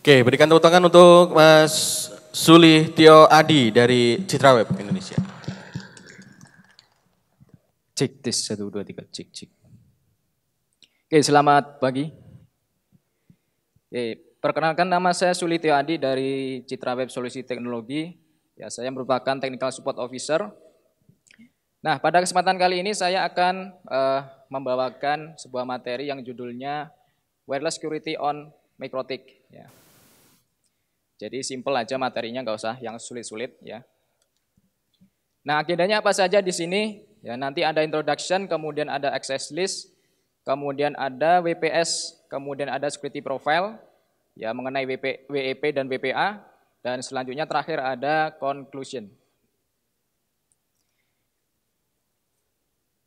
Oke, berikan tepuk tangan untuk Mas Suli Tio Adi dari Citra Web Indonesia. Cek tes 1, 2, 3, cek cek. Oke, selamat pagi. Perkenalkan, nama saya Suli Tio Adi dari Citra Web Solusi Teknologi. Ya, saya merupakan Technical Support Officer. Nah, pada kesempatan kali ini saya akan membawakan sebuah materi yang judulnya Wireless Security on MikroTik. Ya. Jadi simple aja materinya, nggak usah yang sulit-sulit ya. Nah, agendanya apa saja di sini? Ya, nanti ada introduction, kemudian ada access list, kemudian ada WPS, kemudian ada security profile, ya mengenai WEP dan WPA, dan selanjutnya terakhir ada conclusion.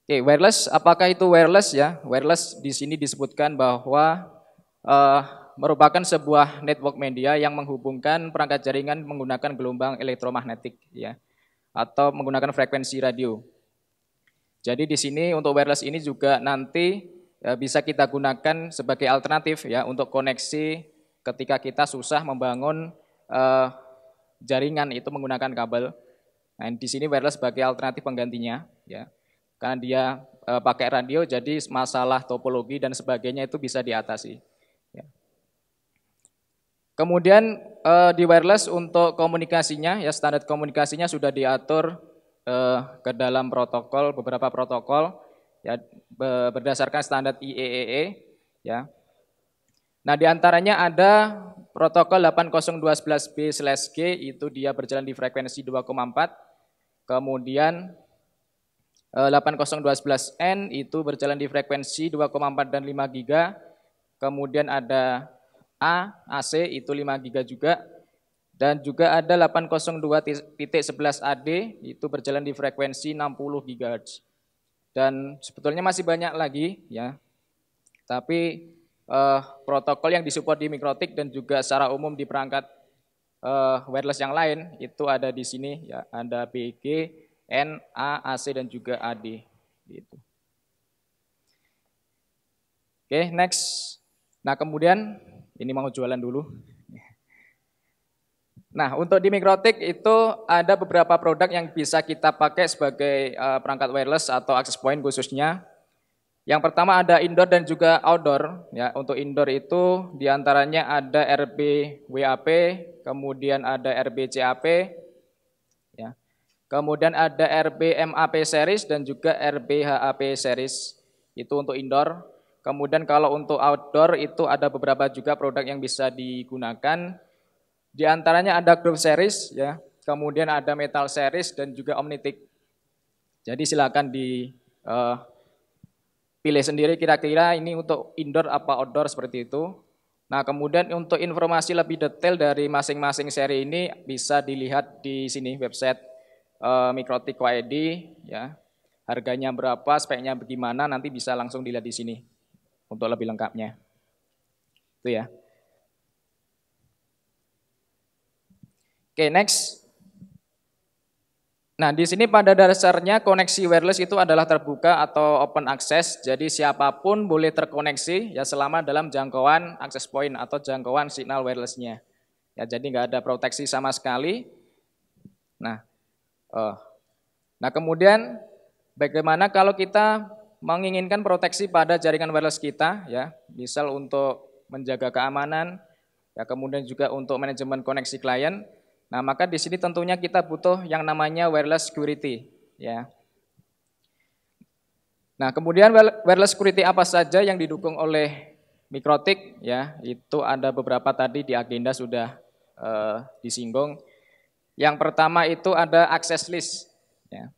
Oke, wireless, apakah itu wireless ya? Wireless di sini disebutkan bahwa merupakan sebuah network media yang menghubungkan perangkat jaringan menggunakan gelombang elektromagnetik ya, atau menggunakan frekuensi radio. Jadi di sini untuk wireless ini juga nanti bisa kita gunakan sebagai alternatif ya untuk koneksi ketika kita susah membangun jaringan itu menggunakan kabel. Nah, di sini wireless sebagai alternatif penggantinya ya. Karena dia pakai radio, jadi masalah topologi dan sebagainya itu bisa diatasi. Ya. Kemudian di wireless untuk komunikasinya, ya standar komunikasinya sudah diatur ke dalam protokol, beberapa protokol, ya berdasarkan standar IEEE, ya. Nah, diantaranya ada protokol 802.11b/G, itu dia berjalan di frekuensi 2,4, kemudian 802.11n itu berjalan di frekuensi 2,4 dan 5 giga, kemudian ada AC itu 5 giga juga, dan juga ada 802.11AD itu berjalan di frekuensi 60 GHz. Dan sebetulnya masih banyak lagi ya, tapi protokol yang disupport di MikroTik dan juga secara umum di perangkat wireless yang lain itu ada di sini ya, ada BG, N, A, AC dan juga AD gitu. Oke, next. Nah, kemudian ini mau jualan dulu. Nah, untuk di MikroTik itu ada beberapa produk yang bisa kita pakai sebagai perangkat wireless atau access point khususnya. Yang pertama ada indoor dan juga outdoor. Ya, untuk indoor itu diantaranya ada RB-WAP, kemudian ada RB-CAP, ya. Kemudian ada RB-MAP series dan juga RB-HAP series. Itu untuk indoor. Kemudian kalau untuk outdoor itu ada beberapa juga produk yang bisa digunakan. Di antaranya ada Group series ya, kemudian ada Metal series dan juga Omnitic. Jadi silakan pilih sendiri kira-kira ini untuk indoor apa outdoor seperti itu. Nah, kemudian untuk informasi lebih detail dari masing-masing seri ini bisa dilihat di sini website MikroTik.id ya. Harganya berapa, speknya bagaimana, nanti bisa langsung dilihat di sini untuk lebih lengkapnya. Itu ya. Oke, next. Nah, di sini pada dasarnya koneksi wireless itu adalah terbuka atau open access, jadi siapapun boleh terkoneksi ya selama dalam jangkauan access point atau jangkauan signal wirelessnya. Ya, jadi nggak ada proteksi sama sekali. Nah, kemudian bagaimana kalau kita menginginkan proteksi pada jaringan wireless kita, ya, misal untuk menjaga keamanan, ya, kemudian juga untuk manajemen koneksi klien. Nah, maka di sini tentunya kita butuh yang namanya wireless security, ya. Nah, kemudian wireless security apa saja yang didukung oleh MikroTik, ya, itu ada beberapa tadi di agenda sudah disinggung. Yang pertama itu ada access list, ya.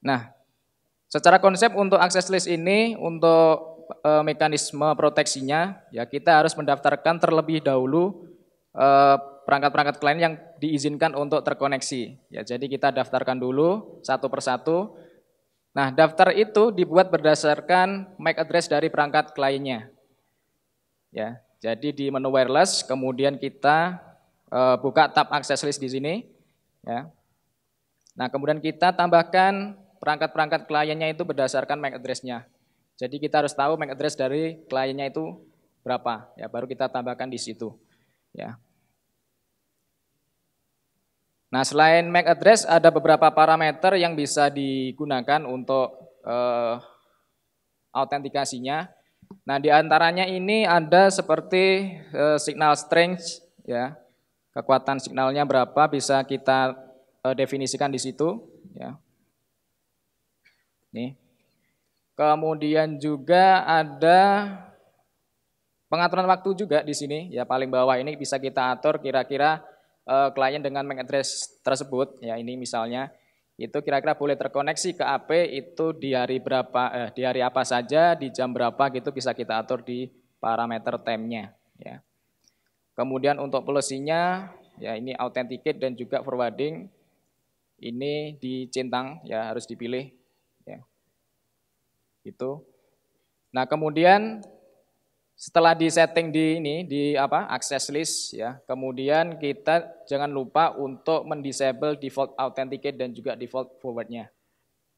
Nah, secara konsep untuk access list ini untuk mekanisme proteksinya, ya kita harus mendaftarkan terlebih dahulu perangkat-perangkat klien yang diizinkan untuk terkoneksi. Ya, jadi kita daftarkan dulu satu persatu. Nah, daftar itu dibuat berdasarkan MAC address dari perangkat kliennya. Ya, jadi di menu wireless, kemudian kita buka tab access list di sini. Ya. Nah, kemudian kita tambahkan perangkat-perangkat kliennya itu berdasarkan MAC address-nya. Jadi kita harus tahu MAC address dari kliennya itu berapa, ya baru kita tambahkan di situ, ya. Nah, selain MAC address ada beberapa parameter yang bisa digunakan untuk autentikasinya. Nah, di antaranya ini ada seperti signal strength, ya, kekuatan signalnya berapa bisa kita definisikan di situ, ya. Nih. Kemudian juga ada pengaturan waktu juga di sini, ya paling bawah ini bisa kita atur kira-kira klien dengan MAC address tersebut, ya ini misalnya itu kira-kira boleh terkoneksi ke AP itu di hari berapa, di hari apa saja, di jam berapa gitu bisa kita atur di parameter time-nya, ya. Kemudian untuk policy-nya, ya ini authenticate dan juga forwarding ini dicentang, ya harus dipilih, ya. Itu. Nah, kemudian setelah di setting di access list, ya, kemudian kita jangan lupa untuk mendisable default authenticate dan juga default forwardnya,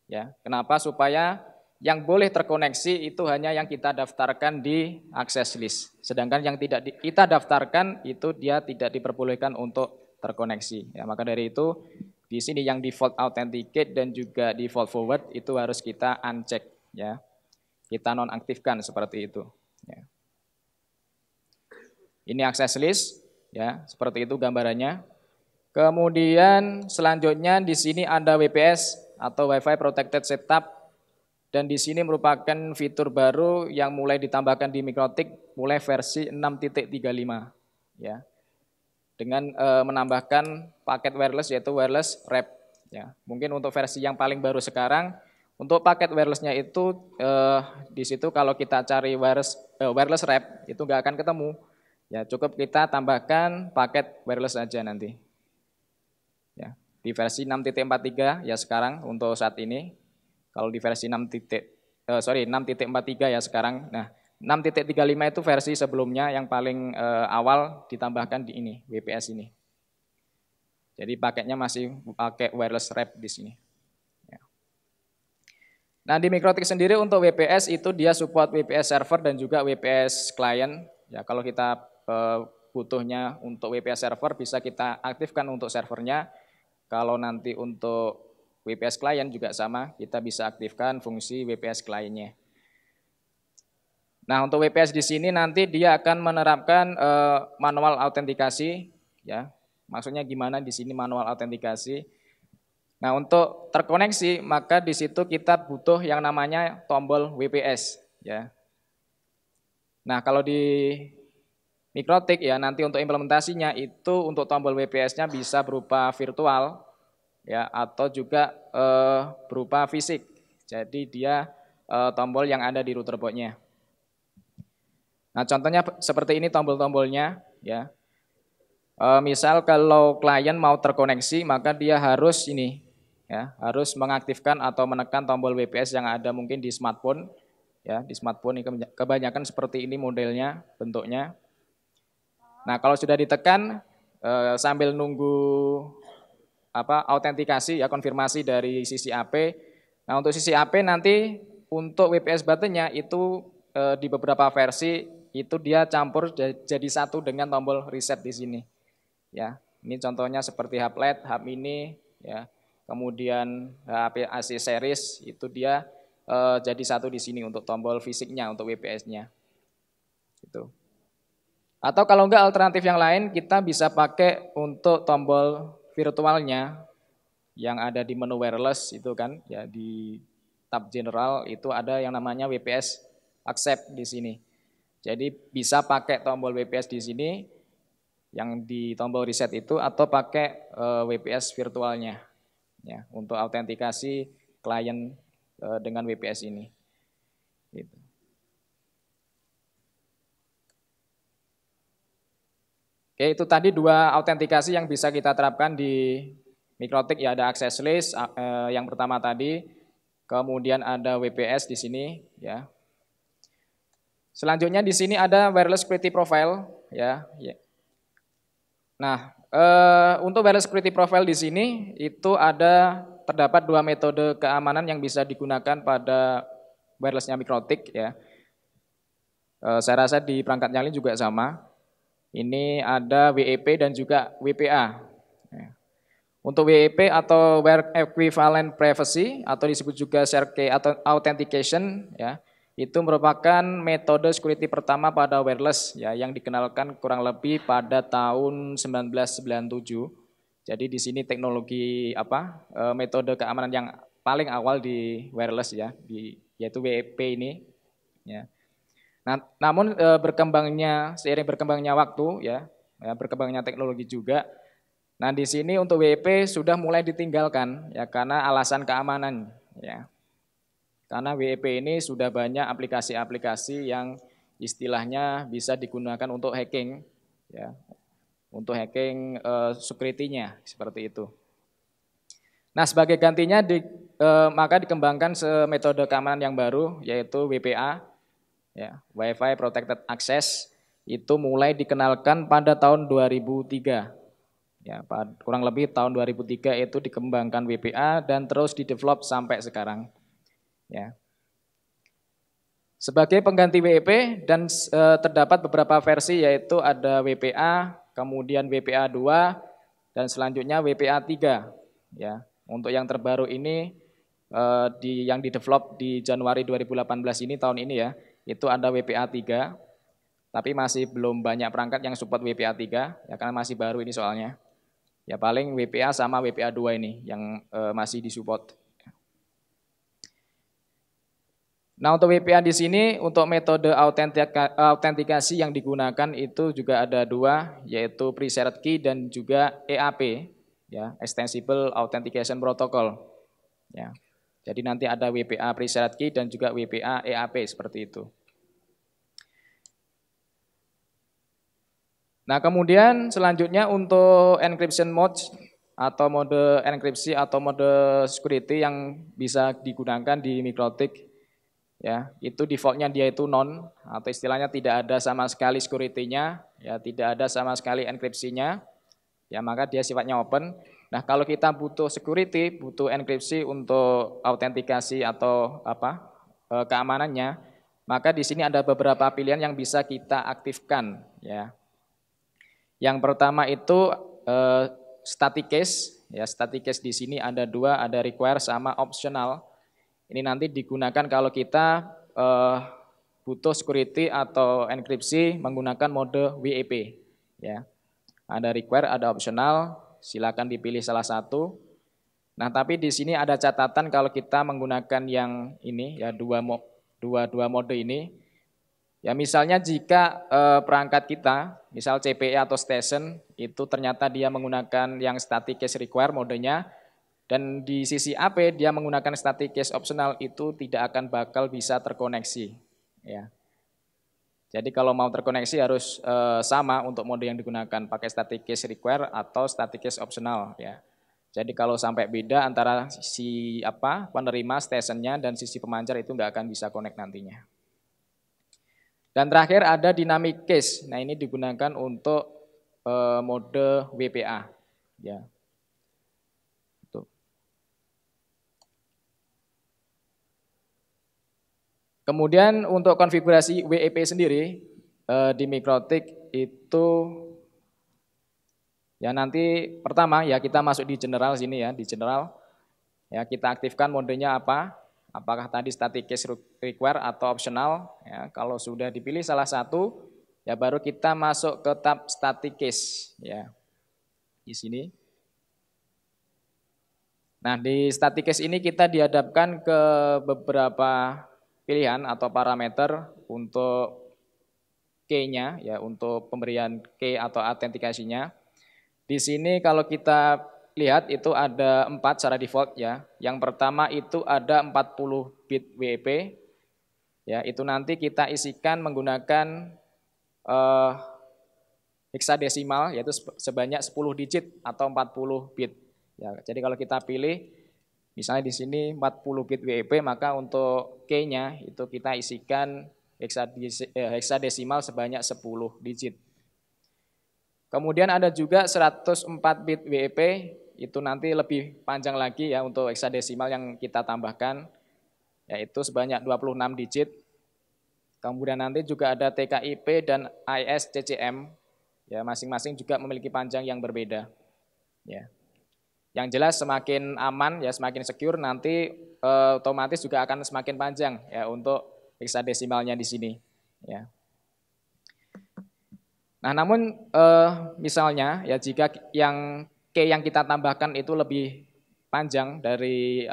ya. Kenapa? Supaya yang boleh terkoneksi itu hanya yang kita daftarkan di access list, sedangkan yang tidak kita daftarkan itu dia tidak diperbolehkan untuk terkoneksi, ya. Maka dari itu di sini yang default authenticate dan juga default forward itu harus kita uncheck, ya, kita nonaktifkan seperti itu, ya. Ini access list, ya, seperti itu gambarannya. Kemudian selanjutnya di sini ada WPS atau Wi-Fi Protected Setup, dan di sini merupakan fitur baru yang mulai ditambahkan di Mikrotik mulai versi 6.35, ya. Dengan menambahkan paket wireless yaitu wireless wrap, ya. Mungkin untuk versi yang paling baru sekarang untuk paket wirelessnya itu di situ kalau kita cari wireless wrap itu nggak akan ketemu. Ya, cukup kita tambahkan paket wireless saja nanti. Ya, di versi 6.43 ya sekarang untuk saat ini. Kalau di versi 6.43 ya sekarang. Nah, 6.35 itu versi sebelumnya yang paling awal ditambahkan di ini, WPS ini. Jadi paketnya masih pakai wireless wrap di sini. Ya. Nah, di Mikrotik sendiri untuk WPS itu dia support WPS server dan juga WPS client. Ya, kalau kita butuhnya untuk WPS server bisa kita aktifkan untuk servernya. Kalau nanti untuk WPS client juga sama, kita bisa aktifkan fungsi WPS clientnya. Nah, untuk WPS di sini nanti dia akan menerapkan manual autentikasi, ya. Maksudnya gimana di sini manual autentikasi? Nah, untuk terkoneksi maka di situ kita butuh yang namanya tombol WPS, ya. Nah, kalau di Mikrotik ya nanti untuk implementasinya itu untuk tombol WPS-nya bisa berupa virtual, ya, atau juga berupa fisik. Jadi dia tombol yang ada di router board-nya. Nah, contohnya seperti ini tombol-tombolnya, ya. Misal kalau klien mau terkoneksi maka dia harus ini, ya, harus mengaktifkan atau menekan tombol WPS yang ada mungkin di smartphone, ya, di smartphone ini kebanyakan seperti ini modelnya, bentuknya. Nah, kalau sudah ditekan sambil nunggu autentikasi, ya, konfirmasi dari sisi AP. Nah, untuk sisi AP nanti untuk WPS buttonnya itu di beberapa versi itu dia campur jadi satu dengan tombol reset di sini. Ya, ini contohnya seperti hub LED, hub mini, ya. Kemudian HP AC series itu dia jadi satu di sini untuk tombol fisiknya untuk WPS-nya. Gitu. Atau kalau enggak alternatif yang lain kita bisa pakai untuk tombol virtualnya yang ada di menu wireless itu kan, ya, di tab general itu ada yang namanya WPS accept di sini. Jadi bisa pakai tombol WPS di sini yang di tombol reset itu atau pakai WPS virtualnya, ya, untuk autentikasi klien dengan WPS ini. Gitu. Oke, itu tadi dua autentikasi yang bisa kita terapkan di Mikrotik, ya, ada access list yang pertama tadi, kemudian ada WPS di sini, ya. Selanjutnya di sini ada wireless security profile, ya. Nah, untuk wireless security profile di sini itu terdapat dua metode keamanan yang bisa digunakan pada wirelessnya Mikrotik, ya. Saya rasa di perangkat yang lain juga sama. Ini ada WEP dan juga WPA. Ya. Untuk WEP atau Web Equivalent Privacy atau disebut juga Share Key atau Authentication, ya, itu merupakan metode security pertama pada wireless, ya, yang dikenalkan kurang lebih pada tahun 1997. Jadi di sini teknologi metode keamanan yang paling awal di wireless, ya, yaitu WEP ini, ya. Nah, namun seiring berkembangnya waktu, ya, berkembangnya teknologi juga. Nah, di sini untuk WP sudah mulai ditinggalkan, ya, karena alasan keamanan, ya. Karena WP ini sudah banyak aplikasi-aplikasi yang istilahnya bisa digunakan untuk hacking, ya, untuk hacking security-nya seperti itu. Nah, sebagai gantinya maka dikembangkan metode keamanan yang baru, yaitu WPA, ya, Wi-Fi Protected Access, itu mulai dikenalkan pada tahun 2003. Ya, kurang lebih tahun 2003 itu dikembangkan WPA dan terus didevelop sampai sekarang. Ya. Sebagai pengganti WEP dan terdapat beberapa versi, yaitu ada WPA, kemudian WPA 2 dan selanjutnya WPA 3. Ya. Untuk yang terbaru ini yang didevelop di Januari 2018 ini, tahun ini, ya, itu ada WPA 3. Tapi masih belum banyak perangkat yang support WPA 3, ya, karena masih baru ini soalnya. Ya, paling WPA sama WPA 2 ini yang masih disupport. Nah, untuk WPA di sini untuk metode autentikasi yang digunakan itu juga ada dua, yaitu Pre-Shared Key dan juga EAP, ya, Extensible Authentication Protocol. Ya. Jadi nanti ada WPA Pre-Shared Key dan juga WPA EAP seperti itu. Nah, kemudian selanjutnya untuk encryption mode atau mode enkripsi atau mode security yang bisa digunakan di MikroTik, ya, itu defaultnya dia itu non, atau istilahnya tidak ada sama sekali security-nya, ya, tidak ada sama sekali enkripsinya, ya, maka dia sifatnya open. Nah, kalau kita butuh security, butuh enkripsi untuk autentikasi atau keamanannya, maka di sini ada beberapa pilihan yang bisa kita aktifkan, ya. Yang pertama itu static case, ya, static case di sini ada dua, ada require sama optional. Ini nanti digunakan kalau kita butuh security atau enkripsi menggunakan mode WEP, ya. Ada require, ada optional, silakan dipilih salah satu. Nah, tapi di sini ada catatan kalau kita menggunakan yang ini, ya, dua mode ini. Ya, misalnya jika perangkat kita, misal CPE atau station, itu ternyata dia menggunakan yang static case require modenya, dan di sisi AP dia menggunakan static case optional, itu tidak akan bakal bisa terkoneksi. Ya. Jadi kalau mau terkoneksi harus sama untuk mode yang digunakan, pakai static case require atau static case optional. Ya. Jadi kalau sampai beda antara si penerima stationnya dan sisi pemancar, itu nggak akan bisa connect nantinya. Dan terakhir ada dynamic case. Nah, ini digunakan untuk mode WPA, ya. Tuh. Kemudian untuk konfigurasi WEP sendiri di MikroTik itu, ya, nanti pertama, ya, kita masuk di general sini, ya, di general, ya, kita aktifkan modenya apa? Apakah tadi static case require atau optional, ya. Kalau sudah dipilih salah satu, ya, baru kita masuk ke tab static case, ya, di sini. Nah, di static case ini kita dihadapkan ke beberapa pilihan atau parameter untuk key-nya, ya, untuk pemberian key atau autentikasinya. Di sini kalau kita lihat itu ada 4 secara default, ya. Yang pertama itu ada 40 bit WEP. Ya, itu nanti kita isikan menggunakan hexadesimal, yaitu sebanyak 10 digit atau 40 bit. Ya, jadi kalau kita pilih misalnya di sini 40 bit WEP, maka untuk key-nya itu kita isikan hexadesimal sebanyak 10 digit. Kemudian ada juga 104 bit WEP, itu nanti lebih panjang lagi, ya, untuk hexadesimal yang kita tambahkan, yaitu sebanyak 26 digit. Kemudian nanti juga ada TKIP dan ISCCM, ya masing-masing juga memiliki panjang yang berbeda. Ya. Yang jelas semakin aman, ya semakin secure, nanti otomatis juga akan semakin panjang ya untuk hexadesimalnya di sini. Ya. Nah, namun misalnya ya jika yang key yang kita tambahkan itu lebih panjang dari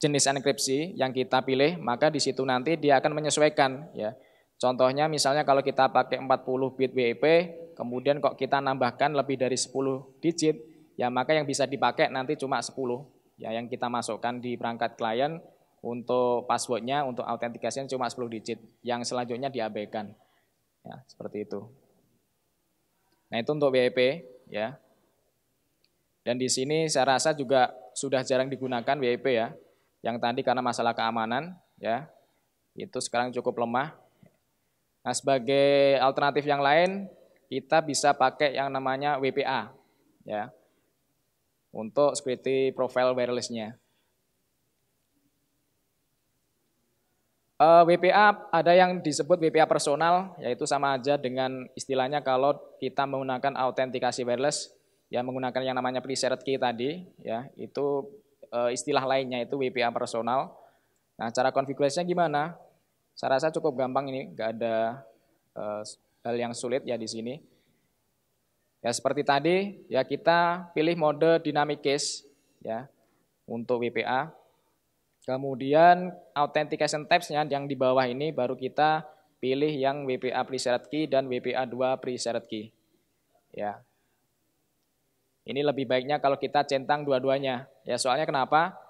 jenis enkripsi yang kita pilih, maka di situ nanti dia akan menyesuaikan ya. Contohnya misalnya kalau kita pakai 40 bit WEP, kemudian kok kita nambahkan lebih dari 10 digit, ya maka yang bisa dipakai nanti cuma 10 ya yang kita masukkan di perangkat klien untuk passwordnya, untuk autentikasinya cuma 10 digit, yang selanjutnya diabaikan. Ya, seperti itu. Nah, itu untuk WEP ya. Dan di sini saya rasa juga sudah jarang digunakan WEP ya. Yang tadi karena masalah keamanan ya. Itu sekarang cukup lemah. Nah, sebagai alternatif yang lain kita bisa pakai yang namanya WPA ya. Untuk security profile wireless-nya. WPA ada yang disebut WPA personal, yaitu sama aja dengan istilahnya kalau kita menggunakan autentikasi wireless, ya menggunakan yang namanya pre-shared key tadi, ya itu istilah lainnya itu WPA personal. Nah, cara konfigurasinya gimana? Saya rasa cukup gampang ini, nggak ada hal yang sulit ya di sini. Ya seperti tadi, ya kita pilih mode dynamic case, ya untuk WPA. Kemudian authentication types-nya yang di bawah ini baru kita pilih yang WPA pre-shared key dan WPA 2 pre-shared key. Ya. Ini lebih baiknya kalau kita centang dua-duanya. Ya, soalnya kenapa?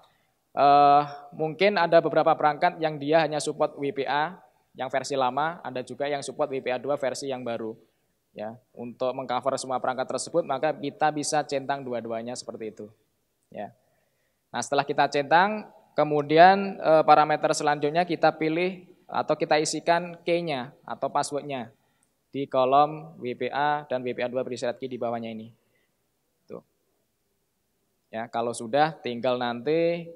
Mungkin ada beberapa perangkat yang dia hanya support WPA yang versi lama, ada juga yang support WPA 2 versi yang baru. Ya, untuk mengcover semua perangkat tersebut maka kita bisa centang dua-duanya seperti itu. Ya. Nah, setelah kita centang, kemudian parameter selanjutnya kita pilih atau kita isikan key-nya atau password-nya di kolom WPA dan WPA 2 pre-shared key di bawahnya ini. Tuh. Ya, kalau sudah tinggal nanti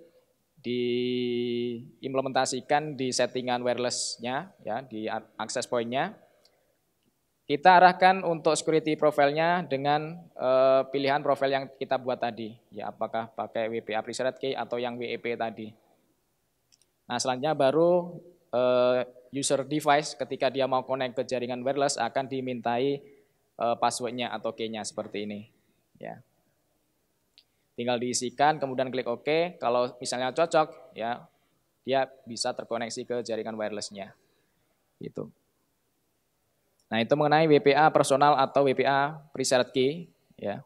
diimplementasikan di settingan wireless-nya ya, di access point-nya. Kita arahkan untuk security profile-nya dengan pilihan profil yang kita buat tadi. Ya, apakah pakai WPA pre-shared key atau yang WEP tadi. Nah, selanjutnya baru user device ketika dia mau connect ke jaringan wireless akan dimintai password-nya atau key-nya seperti ini. Ya. Tinggal diisikan, kemudian klik OK. Kalau misalnya cocok, ya dia bisa terkoneksi ke jaringan wireless-nya. Gitu. Nah, itu mengenai WPA personal atau WPA pre-shared key ya.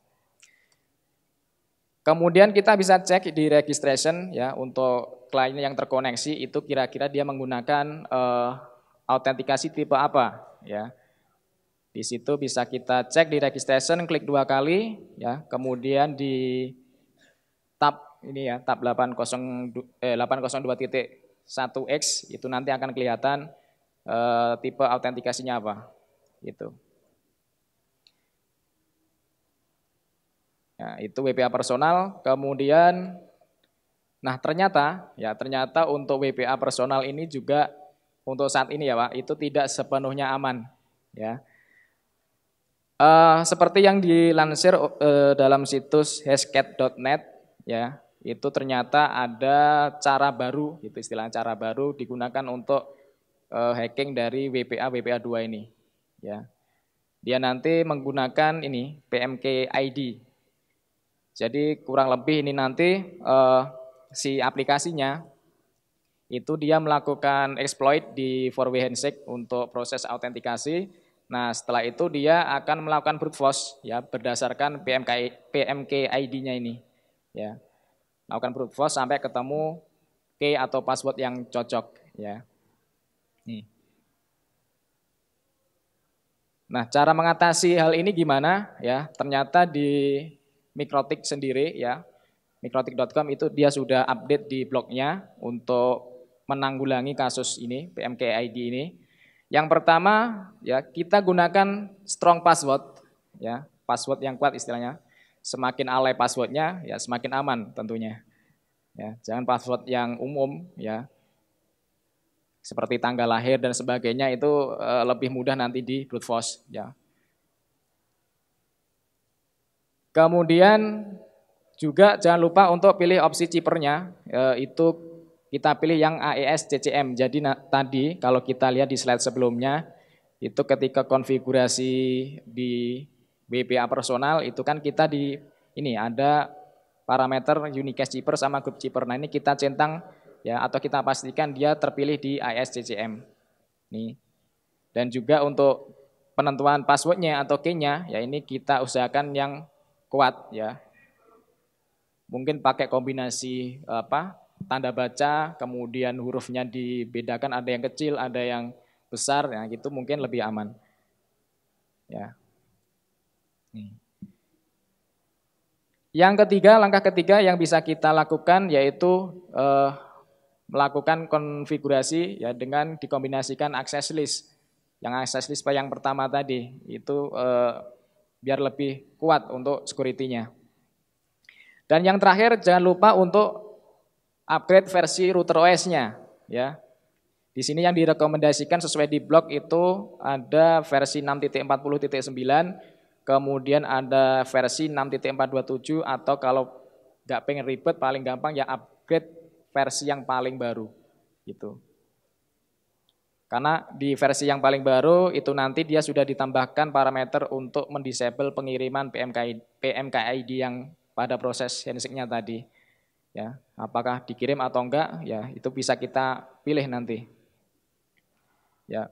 Kemudian kita bisa cek di registration ya untuk klien yang terkoneksi itu kira-kira dia menggunakan autentikasi tipe apa ya. Di situ bisa kita cek di registration, klik 2 kali ya. Kemudian di tab ini ya, tab 802.1x itu nanti akan kelihatan tipe autentikasinya apa. Gitu. Ya, itu WPA personal. Kemudian, nah ternyata untuk WPA personal ini juga untuk saat ini ya Pak, itu tidak sepenuhnya aman. Ya, seperti yang dilansir dalam situs hashcat.net, ya itu ternyata ada cara baru, itu istilahnya cara baru digunakan untuk hacking dari WPA 2 ini. Ya, dia nanti menggunakan ini PMK ID. Jadi kurang lebih ini nanti si aplikasinya itu dia melakukan exploit di four-way handshake untuk proses autentikasi. Nah setelah itu dia akan melakukan brute force ya berdasarkan PMK ID-nya ini. Ya, melakukan brute force sampai ketemu key atau password yang cocok. Ya. Nih. Nah, cara mengatasi hal ini gimana ya? Ternyata di Mikrotik sendiri ya, mikrotik.com itu dia sudah update di blognya untuk menanggulangi kasus ini, PMKID ini. Yang pertama ya kita gunakan strong password ya, password yang kuat istilahnya. Semakin alay passwordnya ya semakin aman tentunya. Ya, jangan password yang umum ya. seperti tanggal lahir dan sebagainya itu lebih mudah nanti di brute force ya. Kemudian juga jangan lupa untuk pilih opsi chippernya, itu kita pilih yang AES CCM. Jadi tadi kalau kita lihat di slide sebelumnya, itu ketika konfigurasi di WPA personal itu kan kita di ini ada parameter unicast chipper sama group chipper. Nah ini kita centang ya atau kita pastikan dia terpilih di AES CCM. Nih. Dan juga untuk penentuan passwordnya atau key-nya ya ini kita usahakan yang kuat ya. Mungkin pakai kombinasi tanda baca, kemudian hurufnya dibedakan, ada yang kecil, ada yang besar, ya gitu mungkin lebih aman. Ya. Yang ketiga, langkah ketiga yang bisa kita lakukan yaitu melakukan konfigurasi ya dengan dikombinasikan access list. Yang access list yang pertama tadi itu biar lebih kuat untuk security-nya. Dan yang terakhir jangan lupa untuk upgrade versi router OS-nya ya. Di sini yang direkomendasikan sesuai di blog itu ada versi 6.40.9, kemudian ada versi 6.427 atau kalau nggak pengen ribet paling gampang ya upgrade versi yang paling baru gitu. Karena di versi yang paling baru itu nanti dia sudah ditambahkan parameter untuk mendisable pengiriman PMKID yang pada proses handshake-nya tadi. Ya, apakah dikirim atau enggak, ya itu bisa kita pilih nanti. Ya.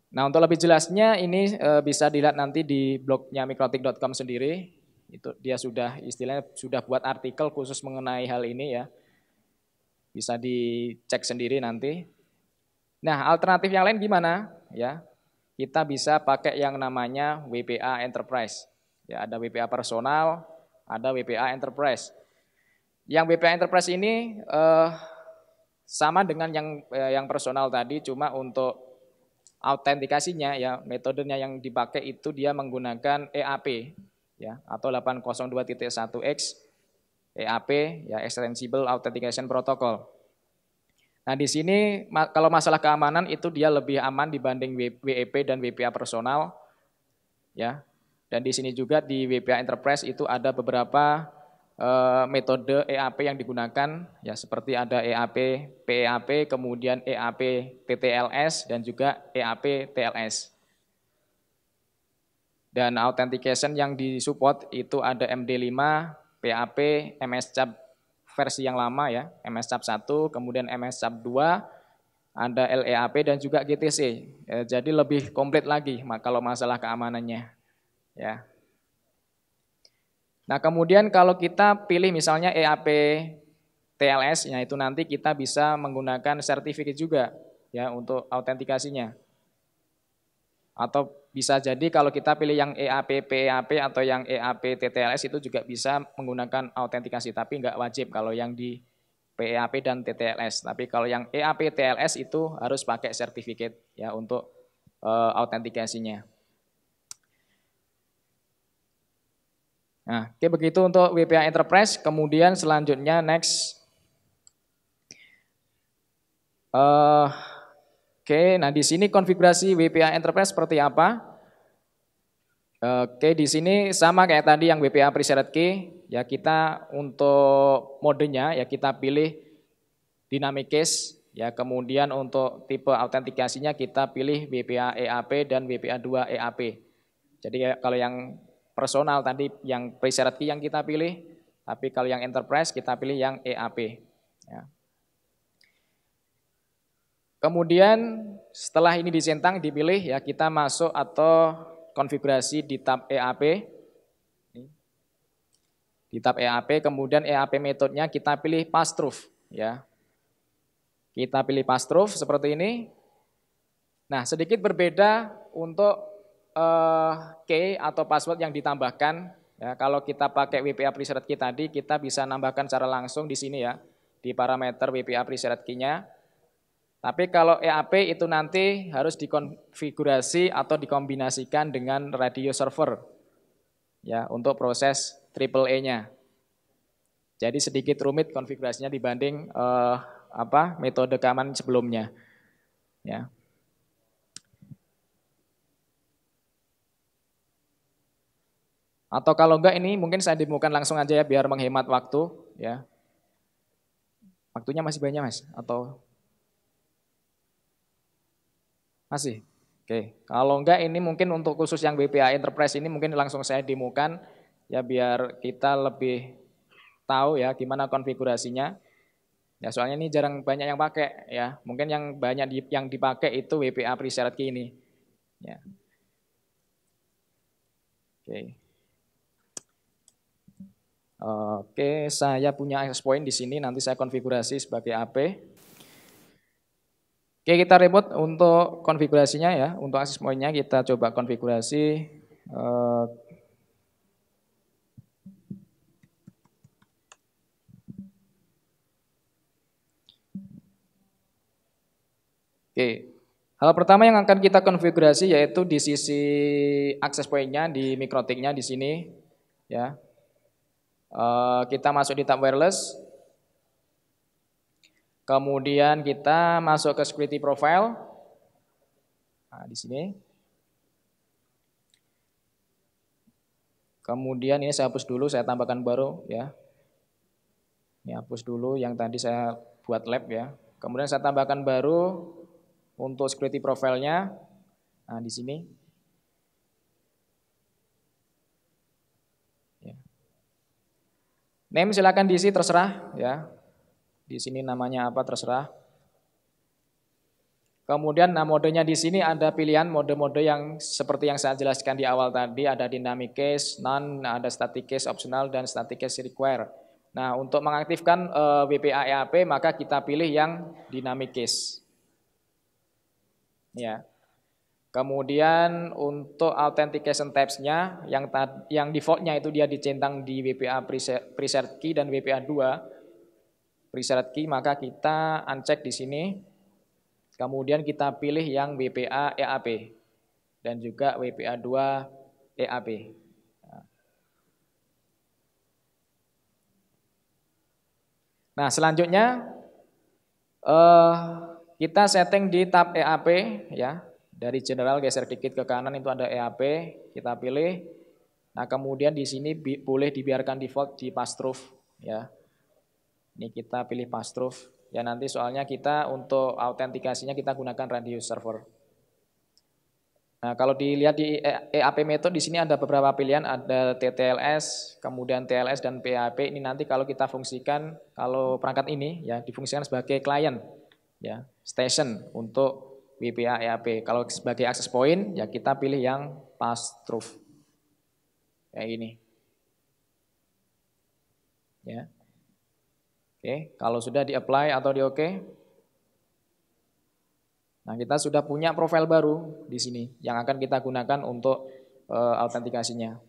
Nah, untuk lebih jelasnya ini bisa dilihat nanti di blognya mikrotik.com sendiri. Itu dia sudah istilahnya sudah buat artikel khusus mengenai hal ini ya. Bisa dicek sendiri nanti. Nah, alternatif yang lain gimana? Ya. Kita bisa pakai yang namanya WPA Enterprise. Ya, ada WPA personal, ada WPA Enterprise. Yang WPA Enterprise ini sama dengan yang personal tadi, cuma untuk autentikasinya ya metodenya yang dipakai itu dia menggunakan EAP ya atau 802.1x EAP ya Extensible Authentication Protocol. Nah di sini kalau masalah keamanan itu dia lebih aman dibanding WEP dan WPA personal ya. Dan di sini juga di WPA Enterprise itu ada beberapa metode EAP yang digunakan ya seperti ada EAP PEAP, kemudian EAP TTLS dan juga EAP TLS. Dan authentication yang disupport itu ada MD5, PAP, MSCAP versi yang lama ya, MSCAP 1, kemudian MSCAP 2, ada LEAP dan juga GTC. Jadi lebih komplit lagi kalau masalah keamanannya. Ya. Nah kemudian kalau kita pilih misalnya EAP TLS, ya itu nanti kita bisa menggunakan sertifikat juga ya untuk autentikasinya. Atau bisa jadi kalau kita pilih yang EAP PEAP atau yang EAP TTLS itu juga bisa menggunakan autentikasi, tapi nggak wajib kalau yang di PEAP dan TTLS. Tapi kalau yang EAP TLS itu harus pakai sertifikat ya untuk autentikasinya. Nah, oke begitu untuk WPA Enterprise. Kemudian selanjutnya next. Oke, nah di sini konfigurasi WPA Enterprise seperti apa? Oke, di sini sama kayak tadi yang WPA Preset Key. Ya kita untuk modenya ya kita pilih Dynamic Case. Ya kemudian untuk tipe autentikasinya kita pilih WPA EAP dan WPA 2 EAP. Jadi kalau yang personal tadi yang Preset Key yang kita pilih, tapi kalau yang Enterprise kita pilih yang EAP. Ya. Kemudian setelah ini dicentang dipilih ya kita masuk atau konfigurasi di tab EAP. Di tab EAP kemudian EAP metodenya kita pilih pass-through ya. Kita pilih pass-through seperti ini. Nah, sedikit berbeda untuk key atau password yang ditambahkan. Ya, kalau kita pakai WPA Preset Key tadi kita bisa nambahkan secara langsung di sini ya di parameter WPA Preset Key-nya. Tapi kalau EAP itu nanti harus dikonfigurasi atau dikombinasikan dengan radio server ya untuk proses AAA-nya. Jadi sedikit rumit konfigurasinya dibanding metode keamanan sebelumnya. Ya. Atau kalau enggak ini mungkin saya demokan langsung aja ya biar menghemat waktu ya. Waktunya masih banyak Mas atau masih? Oke, kalau enggak ini mungkin untuk khusus yang BPA Enterprise ini mungkin langsung saya demokan ya biar kita lebih tahu ya gimana konfigurasinya. Ya soalnya ini jarang banyak yang pakai ya. Mungkin yang banyak yang dipakai itu WPA Preset Key ini. Ya. Oke. Oke, saya punya access point di sini nanti saya konfigurasi sebagai AP. Oke, kita remote untuk konfigurasinya ya. Untuk access point-nya kita coba konfigurasi Oke, hal pertama yang akan kita konfigurasi yaitu di sisi access point-nya di MikroTik-nya di sini, ya. Kita masuk di tab wireless, kemudian kita masuk ke security profile, nah, di sini. Kemudian ini saya hapus dulu, saya tambahkan baru, ya. Ini hapus dulu yang tadi saya buat lab ya. Kemudian saya tambahkan baru untuk security profile-nya, nah di sini. Name silakan diisi terserah ya. Di sini namanya apa terserah. Kemudian nah modenya di sini ada pilihan mode-mode yang seperti yang saya jelaskan di awal tadi, ada dynamic case, none, ada static case optional dan static case require. Nah, untuk mengaktifkan WPA EAP maka kita pilih yang dynamic case. Ya. Kemudian untuk authentication types-nya yang default-nya itu dia dicentang di WPA preset key dan WPA 2 preset key, maka kita uncheck di sini. Kemudian kita pilih yang WPA EAP dan juga WPA 2 EAP. Nah, selanjutnya kita setting di tab EAP ya. Dari general geser dikit ke kanan itu ada EAP, kita pilih. Nah, kemudian di sini boleh dibiarkan default di pass-through ya. Ini kita pilih pass-through. Ya nanti soalnya kita untuk autentikasinya kita gunakan radius server. Nah, kalau dilihat di EAP method di sini ada beberapa pilihan, ada TTLS, kemudian TLS dan PAP. Ini nanti kalau kita fungsikan kalau perangkat ini ya difungsikan sebagai client ya, station untuk WPA EAP. Kalau sebagai access point ya kita pilih yang pass through. Kayak ini. Ya. Oke, kalau sudah di-apply atau di-oke. Nah, kita sudah punya profil baru di sini yang akan kita gunakan untuk autentikasinya.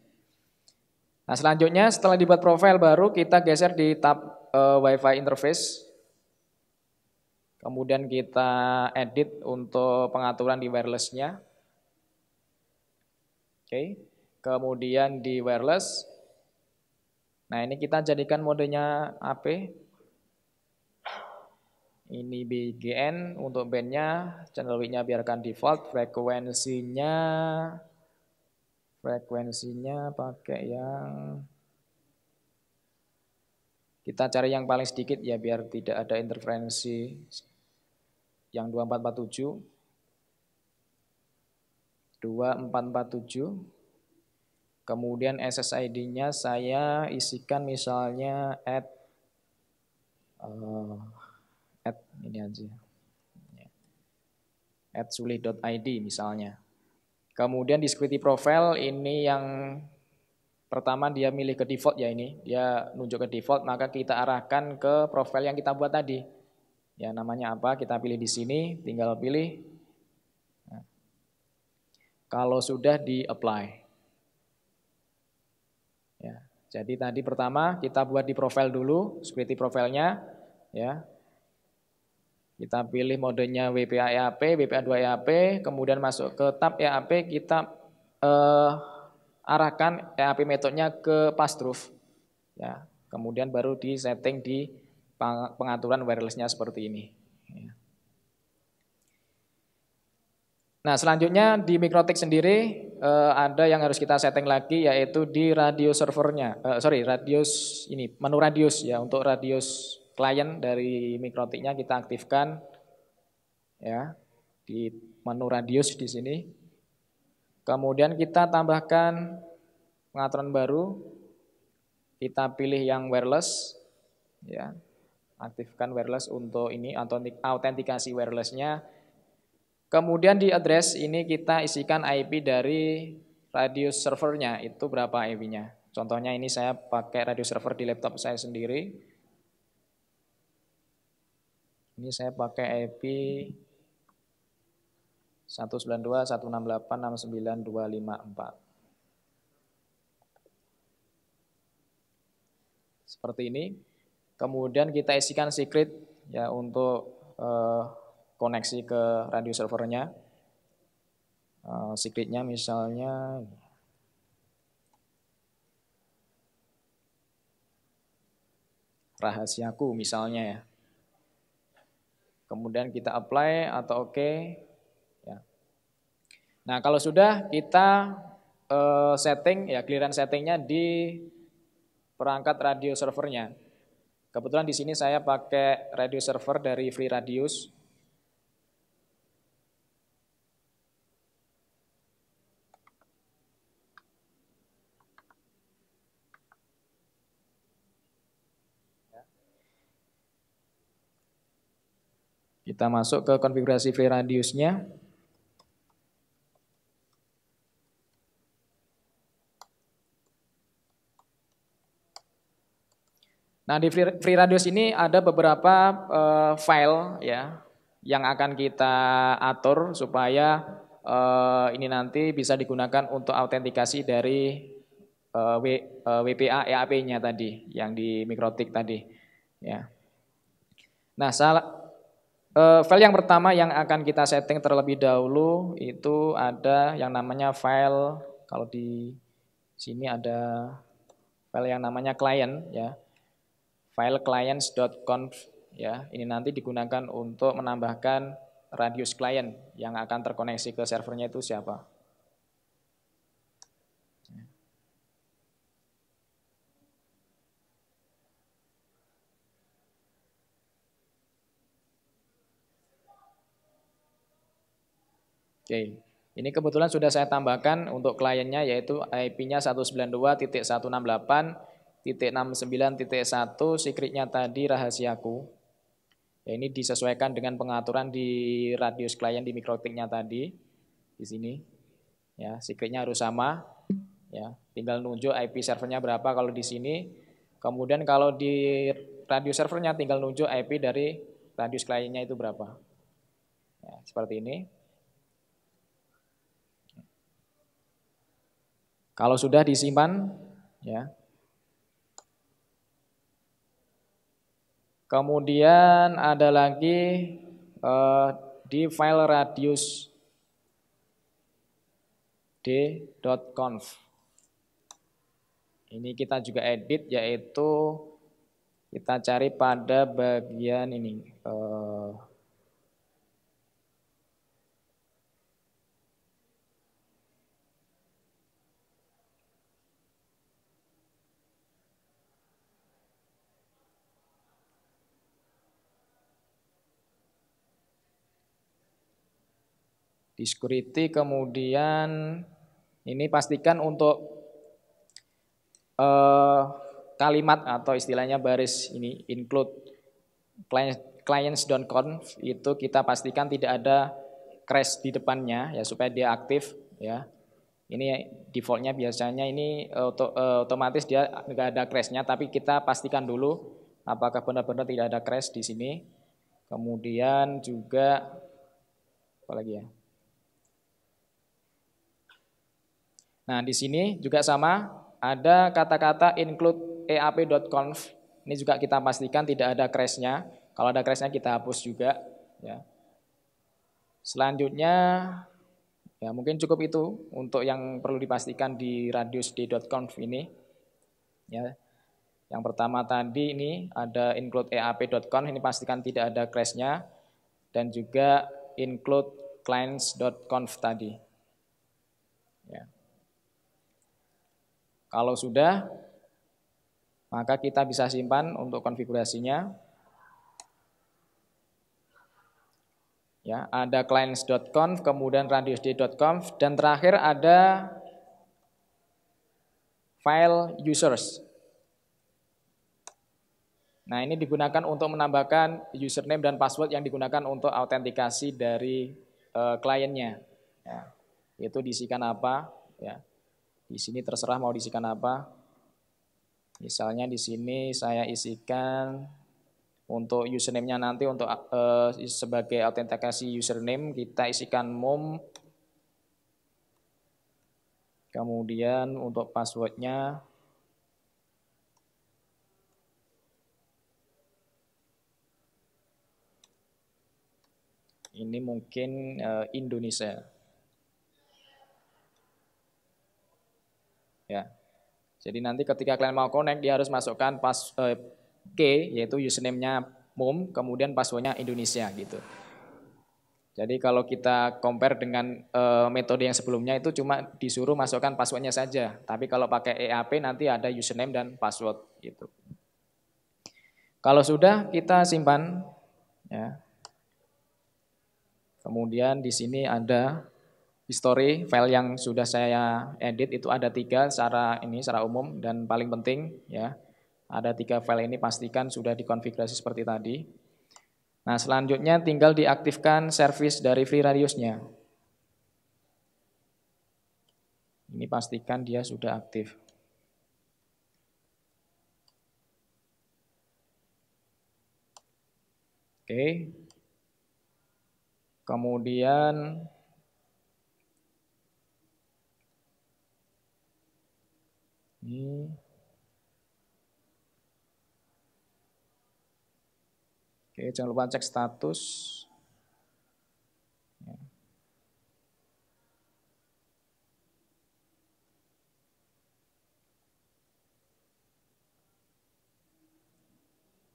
Nah, selanjutnya setelah dibuat profil baru, kita geser di tab Wi-Fi interface. Kemudian kita edit untuk pengaturan di wireless-nya. Oke. Kemudian di wireless. Nah, ini kita jadikan modenya AP. Ini BGN untuk bandnya, channel width-nya biarkan default, frekuensinya pakai yang kita cari yang paling sedikit ya biar tidak ada interferensi. Yang 2447. Kemudian SSID-nya saya isikan misalnya add ini aja. @sulih.id misalnya. Kemudian di security profile ini yang pertama dia milih ke default ya ini. Dia nunjuk ke default maka kita arahkan ke profile yang kita buat tadi. Ya namanya apa kita pilih di sini, tinggal pilih. Nah, kalau sudah di apply. Ya, jadi tadi pertama kita buat di profile dulu, security profile-nya ya. Kita pilih modenya WPA EAP, WPA 2 EAP, kemudian masuk ke tab EAP kita arahkan EAP metodenya ke pass-through. Ya, kemudian baru di setting di pengaturan wireless-nya seperti ini. Ya. Nah, selanjutnya di Mikrotik sendiri ada yang harus kita setting lagi yaitu di radius servernya. Radius ini menu radius ya, untuk radius klien dari Mikrotiknya kita aktifkan ya di menu radius di sini. Kemudian kita tambahkan pengaturan baru. Kita pilih yang wireless ya. Aktifkan wireless untuk ini autentikasi wirelessnya. Kemudian di address ini kita isikan IP dari radius servernya, itu berapa IP-nya. Contohnya ini saya pakai radius server di laptop saya sendiri. Ini saya pakai IP 192.168.69254. Seperti ini. Kemudian kita isikan secret ya untuk koneksi ke radius servernya. Secretnya misalnya rahasiaku misalnya ya. Kemudian kita apply atau oke. Ya. Nah kalau sudah kita setting ya clearance settingnya di perangkat radio servernya. Kebetulan di sini saya pakai radio server dari FreeRadius. Kita masuk ke konfigurasi FreeRadiusnya. Nah di FreeRadius ini ada beberapa file ya yang akan kita atur supaya ini nanti bisa digunakan untuk autentikasi dari WPA EAP-nya tadi yang di Mikrotik tadi. Ya. Nah file yang pertama yang akan kita setting terlebih dahulu itu ada yang namanya file, kalau di sini ada file yang namanya client ya. File clients.conf ya. Ini nanti digunakan untuk menambahkan radius client yang akan terkoneksi ke servernya itu siapa. Oke, ini kebetulan sudah saya tambahkan untuk kliennya yaitu IP-nya 192.168.69.1, secretnya tadi rahasiaku. Ya, ini disesuaikan dengan pengaturan di radius klien di Mikrotiknya tadi. Di sini. Ya, secretnya harus sama. Ya, tinggal nunjuk IP servernya berapa kalau di sini. Kemudian kalau di radius servernya tinggal nunjuk IP dari radius kliennya itu berapa. Ya, seperti ini. Kalau sudah disimpan, ya. Kemudian ada lagi di file radius d.conf. Ini kita juga edit, yaitu kita cari pada bagian ini. Di security, kemudian ini pastikan untuk kalimat atau istilahnya baris ini include clients.conf itu kita pastikan tidak ada crash di depannya ya supaya dia aktif ya. Ini defaultnya biasanya ini otomatis dia nggak ada crashnya, tapi kita pastikan dulu apakah benar-benar tidak ada crash di sini. Kemudian juga apa lagi ya? Nah, di sini juga sama, ada kata-kata include eap.conf. Ini juga kita pastikan tidak ada crash-nya. Kalau ada crash-nya kita hapus juga. Ya. Selanjutnya, ya mungkin cukup itu untuk yang perlu dipastikan di radius.conf ini. Ya. Yang pertama tadi ini ada include eap.conf, ini pastikan tidak ada crash-nya. Dan juga include clients.conf tadi. Ya. Kalau sudah, maka kita bisa simpan untuk konfigurasinya. Ya, ada clients.conf, kemudian radiusd.conf, dan terakhir ada file users. Nah, ini digunakan untuk menambahkan username dan password yang digunakan untuk autentikasi dari kliennya. Ya, itu diisikan apa? Ya, di sini terserah mau diisikan apa. Misalnya di sini saya isikan untuk username-nya nanti untuk sebagai autentikasi username kita isikan mom. Kemudian untuk passwordnya ini mungkin Indonesia. Ya. Jadi nanti ketika kalian mau connect dia harus masukkan key yaitu username-nya mom, kemudian passwordnya Indonesia gitu. Jadi kalau kita compare dengan metode yang sebelumnya itu cuma disuruh masukkan passwordnya saja. Tapi kalau pakai EAP nanti ada username dan password gitu. Kalau sudah kita simpan ya. Kemudian di sini ada history file yang sudah saya edit itu ada 3 secara umum dan paling penting ya. Ada 3 file ini pastikan sudah dikonfigurasi seperti tadi. Nah, selanjutnya tinggal diaktifkan service dari FreeRadius-nya. Ini pastikan dia sudah aktif. Oke. Kemudian ini oke, jangan lupa cek status.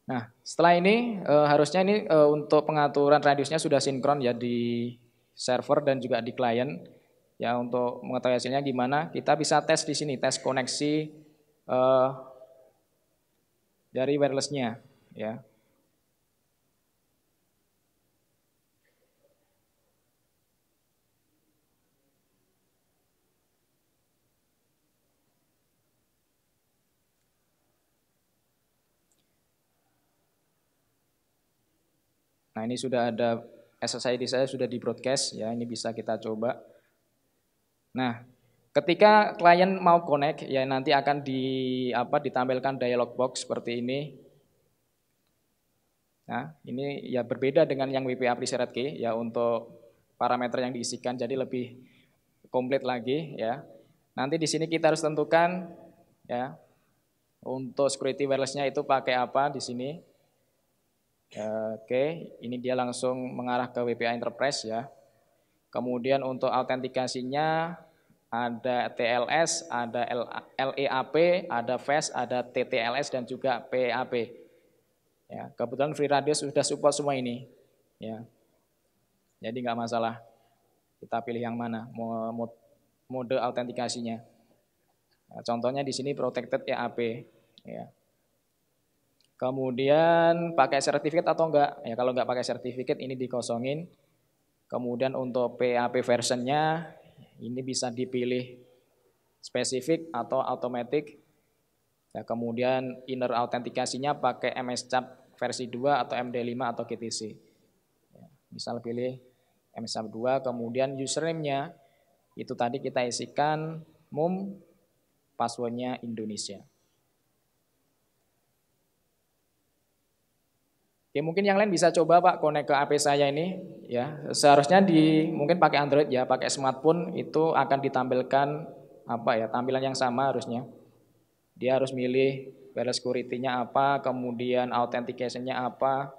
Nah, setelah ini harusnya ini untuk pengaturan radiusnya sudah sinkron ya di server dan juga di klien. Ya, untuk mengetahui hasilnya gimana, kita bisa tes di sini, tes koneksi dari wireless-nya ya. Nah, ini sudah ada SSID saya sudah di broadcast ya, ini bisa kita coba. Nah, ketika klien mau connect ya nanti akan ditampilkan dialog box seperti ini. Nah, ini ya berbeda dengan yang WPA Preset Key ya untuk parameter yang diisikan jadi lebih komplit lagi ya. Nanti di sini kita harus tentukan ya untuk security wireless-nya itu pakai apa di sini. Oke, ini dia langsung mengarah ke WPA Enterprise ya. Kemudian untuk autentikasinya ada TLS, ada LEAP, ada FAST, ada TTLS dan juga PAP. Ya, kebetulan FreeRadius sudah support semua ini. Ya, jadi nggak masalah. Kita pilih yang mana mode autentikasinya. Nah, contohnya di sini protected EAP. Ya. Kemudian pakai sertifikat atau enggak? Ya kalau enggak pakai sertifikat ini dikosongin. Kemudian untuk PAP versionnya ini bisa dipilih spesifik atau automatic. Ya, kemudian inner autentikasinya pakai MSCAP versi 2 atau MD5 atau GTC. Ya, misal pilih MSCAP 2, kemudian username-nya itu tadi kita isikan mum, passwordnya Indonesia. Oke, mungkin yang lain bisa coba Pak connect ke HP saya ini ya. Seharusnya mungkin pakai Android ya, pakai smartphone itu akan ditampilkan tampilan yang sama harusnya. Dia harus milih wireless security-nya apa, kemudian authentication-nya apa.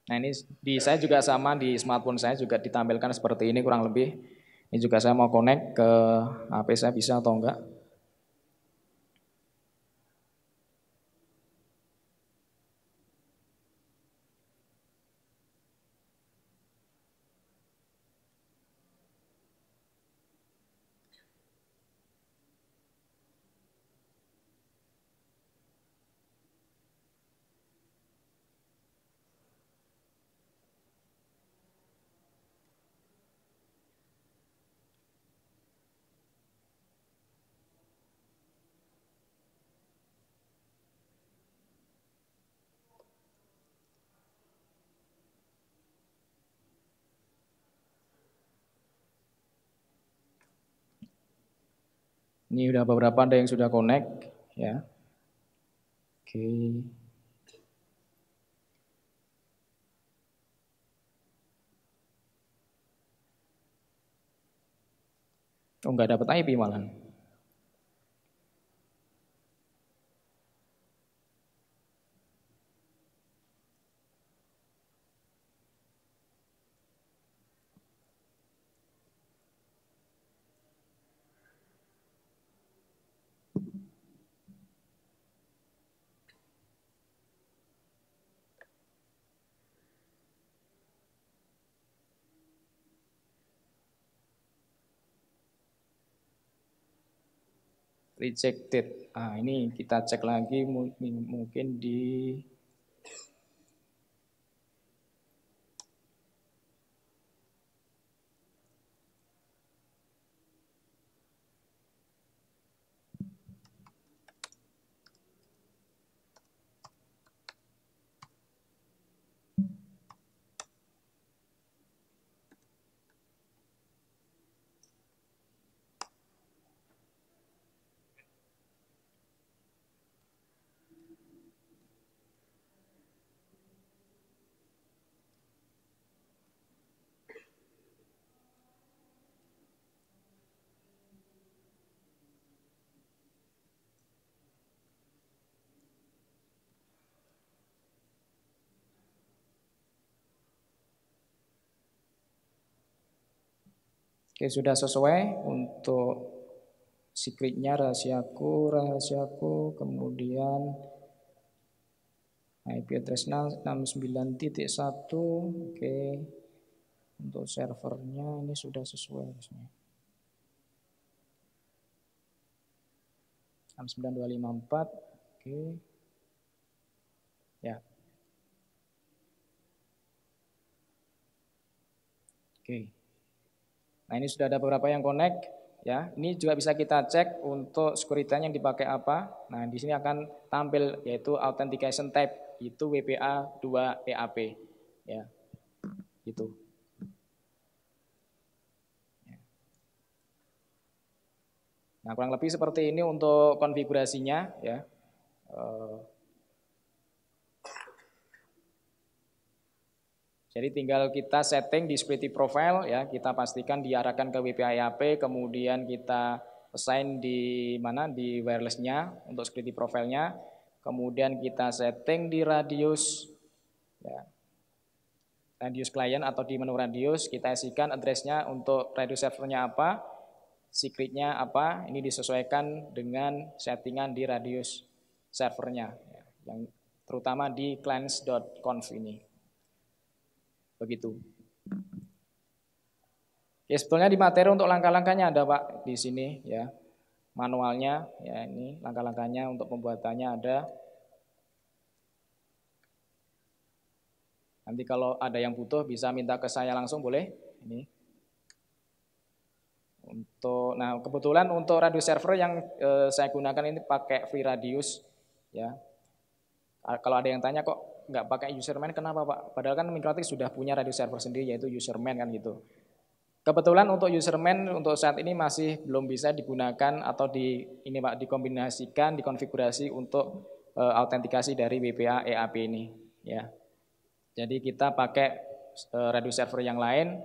Nah, ini saya juga sama di smartphone saya juga ditampilkan seperti ini kurang lebih. Ini juga saya mau connect ke HP saya bisa atau enggak. Ini udah beberapa ada yang sudah connect ya. Oke. Oh, nggak dapat IP malah. Rejected. Ah, ini kita cek lagi mungkin di Oke, sudah sesuai untuk secretnya rahasiaku, kemudian IP address-nya 69.1, oke. Untuk servernya ini sudah sesuai harusnya. 69254, oke. Ya. Oke. Nah, ini sudah ada beberapa yang connect ya. Ini juga bisa kita cek untuk security-nya yang dipakai apa. Nah, di sini akan tampil yaitu authentication type itu WPA 2 EAP ya. Gitu. Nah, kurang lebih seperti ini untuk konfigurasinya ya. Jadi tinggal kita setting di security profile ya, kita pastikan diarahkan ke WPA EAP, kemudian kita assign di mana di wireless-nya untuk security profile-nya, kemudian kita setting di radius ya. Radius client atau di menu radius kita isikan address-nya untuk radius servernya apa, secret-nya apa, ini disesuaikan dengan settingan di radius servernya ya, yang terutama di clients.conf ini. Begitu. Ya, sebetulnya di materi untuk langkah-langkahnya ada Pak di sini ya. Manualnya ya, ini langkah-langkahnya untuk pembuatannya ada. Nanti kalau ada yang butuh bisa minta ke saya langsung boleh. Ini. Nah, kebetulan untuk radius server yang saya gunakan ini pakai free radius ya. Kalau ada yang tanya kok nggak pakai userman, kenapa Pak? Padahal kan Mikrotik sudah punya radius server sendiri yaitu userman kan gitu. Kebetulan untuk userman untuk saat ini masih belum bisa digunakan atau dikombinasikan, dikonfigurasi untuk autentikasi dari WPA EAP ini ya. Jadi kita pakai radius server yang lain.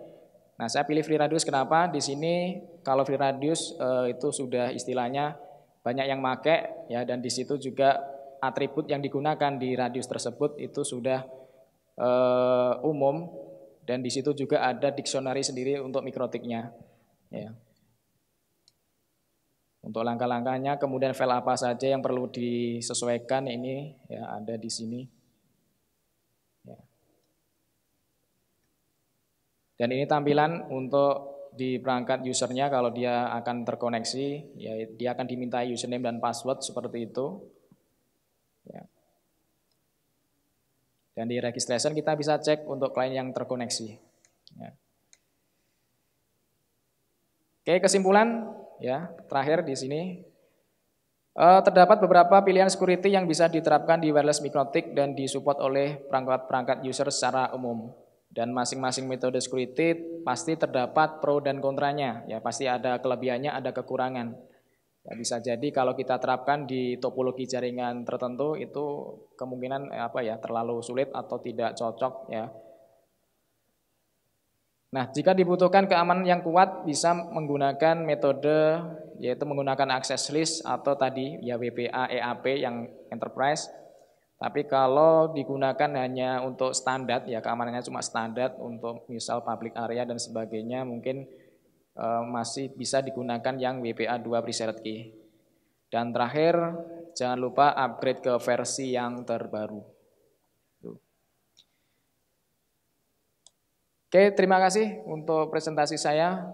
Nah, saya pilih free radius kenapa? Di sini kalau free radius itu sudah istilahnya banyak yang pakai ya, dan di situ juga atribut yang digunakan di radius tersebut itu sudah umum, dan di situ juga ada dictionary sendiri untuk mikrotiknya ya. Untuk langkah-langkahnya, kemudian file apa saja yang perlu disesuaikan ini ya ada di sini ya. Dan ini tampilan untuk di perangkat usernya kalau dia akan terkoneksi ya, dia akan diminta username dan password seperti itu ya. Dan di registration kita bisa cek untuk klien yang terkoneksi ya. Oke, kesimpulan ya, terakhir di sini terdapat beberapa pilihan security yang bisa diterapkan di wireless Mikrotik dan disupport oleh perangkat-perangkat user secara umum. Dan masing-masing metode security pasti terdapat pro dan kontranya ya, pasti ada kelebihannya, ada kekurangan. Ya, bisa jadi kalau kita terapkan di topologi jaringan tertentu itu kemungkinan terlalu sulit atau tidak cocok ya. Nah, jika dibutuhkan keamanan yang kuat bisa menggunakan metode yaitu menggunakan access list atau tadi ya WPA EAP yang enterprise. Tapi kalau digunakan hanya untuk standar ya keamanannya cuma standar untuk misal public area dan sebagainya mungkin masih bisa digunakan yang WPA 2 pre-shared key. Dan terakhir, jangan lupa upgrade ke versi yang terbaru. Oke, terima kasih untuk presentasi saya.